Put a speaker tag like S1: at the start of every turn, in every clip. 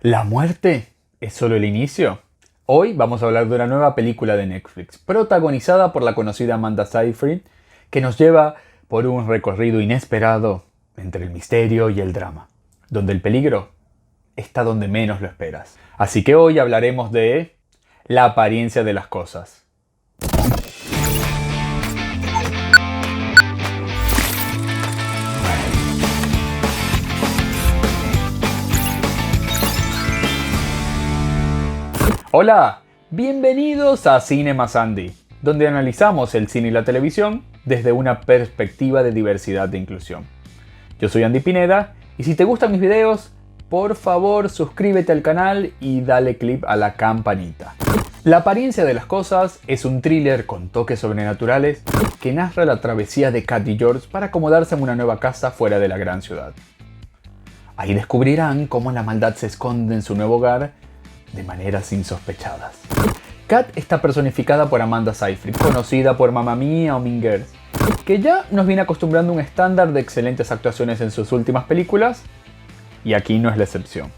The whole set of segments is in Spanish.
S1: ¿La muerte es solo el inicio? Hoy vamos a hablar de una nueva película de Netflix, protagonizada por la conocida Amanda Seyfried, que nos lleva por un recorrido inesperado entre el misterio y el drama, donde el peligro está donde menos lo esperas. Así que hoy hablaremos de la apariencia de las cosas. Hola, bienvenidos a Cine más Andy, donde analizamos el cine y la televisión desde una perspectiva de diversidad e inclusión. Yo soy Andy Pineda y si te gustan mis videos, por favor suscríbete al canal y dale click a la campanita. La apariencia de las cosas es un thriller con toques sobrenaturales que narra la travesía de Kat y George para acomodarse en una nueva casa fuera de la gran ciudad. Ahí descubrirán cómo la maldad se esconde en su nuevo hogar de maneras insospechadas. Kat está personificada por Amanda Seyfried, conocida por Mamma Mía o Mean Girls, que ya nos viene acostumbrando a un estándar de excelentes actuaciones en sus últimas películas, y aquí no es la excepción.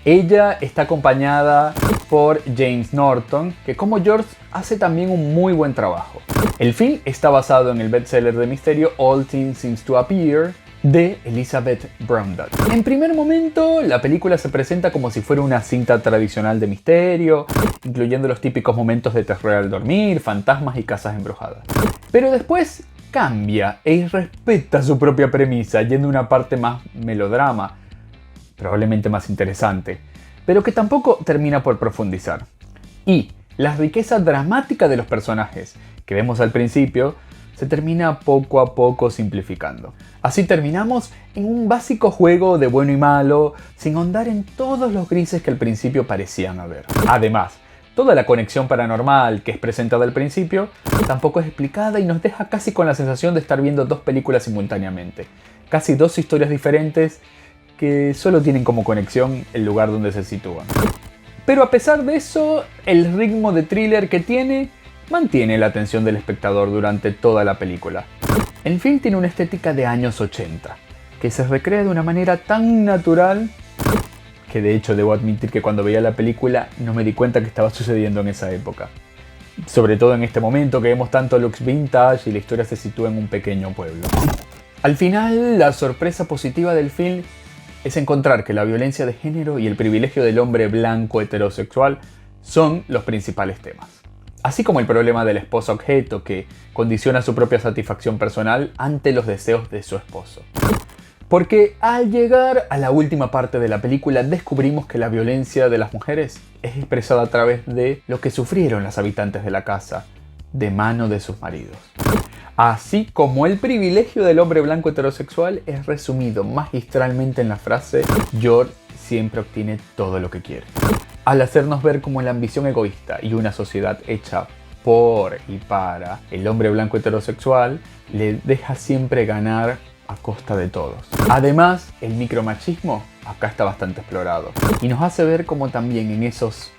S1: Ella está acompañada por James Norton, que como George hace también un muy buen trabajo. El film está basado en el bestseller de misterio All Things Seem to Appear, de Elizabeth Browndahl. En primer momento, la película se presenta como si fuera una cinta tradicional de misterio, incluyendo los típicos momentos de terror al dormir, fantasmas y casas embrujadas. Pero después cambia e respeta su propia premisa, yendo a una parte más melodrama, probablemente más interesante, pero que tampoco termina por profundizar. Y la riqueza dramática de los personajes que vemos al principio se termina poco a poco simplificando. Así terminamos en un básico juego de bueno y malo, sin ahondar en todos los grises que al principio parecían haber. Además, toda la conexión paranormal que es presentada al principio tampoco es explicada y nos deja casi con la sensación de estar viendo dos películas simultáneamente. Casi dos historias diferentes que solo tienen como conexión el lugar donde se sitúan. Pero a pesar de eso, el ritmo de thriller que tiene mantiene la atención del espectador durante toda la película. El film tiene una estética de años 80, que se recrea de una manera tan natural que de hecho debo admitir que cuando veía la película no me di cuenta que estaba sucediendo en esa época. Sobre todo en este momento que vemos tanto looks vintage y la historia se sitúa en un pequeño pueblo. Al final, la sorpresa positiva del film es encontrar que la violencia de género y el privilegio del hombre blanco heterosexual son los principales temas. Así como el problema del esposo objeto que condiciona su propia satisfacción personal ante los deseos de su esposo. Porque al llegar a la última parte de la película descubrimos que la violencia de las mujeres es expresada a través de lo que sufrieron las habitantes de la casa de mano de sus maridos. Así como el privilegio del hombre blanco heterosexual es resumido magistralmente en la frase "George siempre obtiene todo lo que quiere", al hacernos ver cómo la ambición egoísta y una sociedad hecha por y para el hombre blanco heterosexual le deja siempre ganar a costa de todos. Además, el micromachismo acá está bastante explorado y nos hace ver cómo también en esos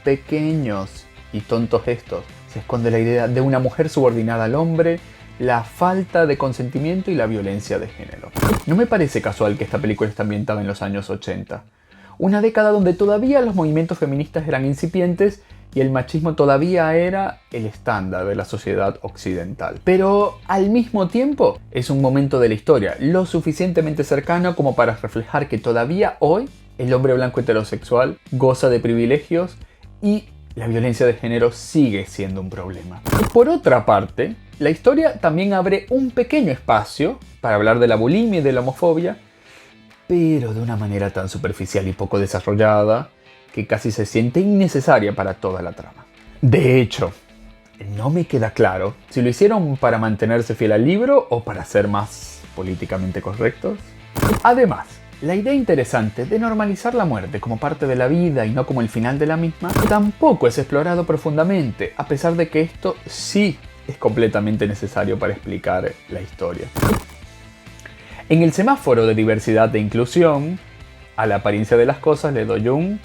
S1: pequeños y tontos gestos se esconde la idea de una mujer subordinada al hombre, la falta de consentimiento y la violencia de género. No me parece casual que esta película esté ambientada en los años 80. Una década donde todavía los movimientos feministas eran incipientes y el machismo todavía era el estándar de la sociedad occidental. Pero al mismo tiempo es un momento de la historia lo suficientemente cercano como para reflejar que todavía hoy el hombre blanco heterosexual goza de privilegios y la violencia de género sigue siendo un problema. Por otra parte, la historia también abre un pequeño espacio para hablar de la bulimia y de la homofobia, pero de una manera tan superficial y poco desarrollada que casi se siente innecesaria para toda la trama. De hecho, no me queda claro si lo hicieron para mantenerse fiel al libro o para ser más políticamente correctos. Además, la idea interesante de normalizar la muerte como parte de la vida y no como el final de la misma tampoco es explorado profundamente, a pesar de que esto sí es completamente necesario para explicar la historia. En el semáforo de diversidad e inclusión, a la apariencia de las cosas le doy un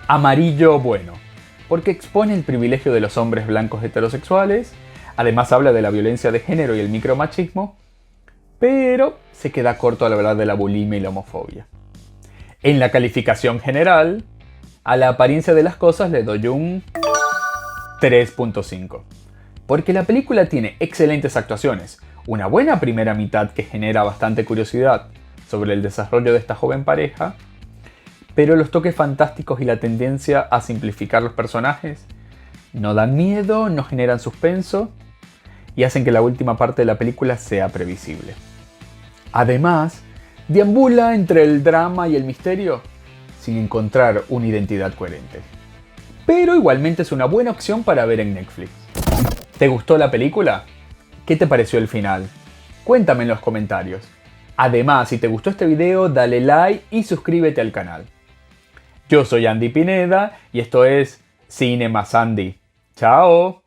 S1: amarillo bueno, porque expone el privilegio de los hombres blancos heterosexuales, además habla de la violencia de género y el micromachismo, pero se queda corto al hablar de la bulimia y la homofobia. En la calificación general, a la apariencia de las cosas le doy un 3.5. Porque la película tiene excelentes actuaciones, una buena primera mitad que genera bastante curiosidad sobre el desarrollo de esta joven pareja, pero los toques fantásticos y la tendencia a simplificar los personajes no dan miedo, no generan suspenso y hacen que la última parte de la película sea previsible. Además, deambula entre el drama y el misterio sin encontrar una identidad coherente. Pero igualmente es una buena opción para ver en Netflix. ¿Te gustó la película? ¿Qué te pareció el final? Cuéntame en los comentarios. Además, si te gustó este video, dale like y suscríbete al canal. Yo soy Andy Pineda y esto es Cine más Andy. ¡Chao!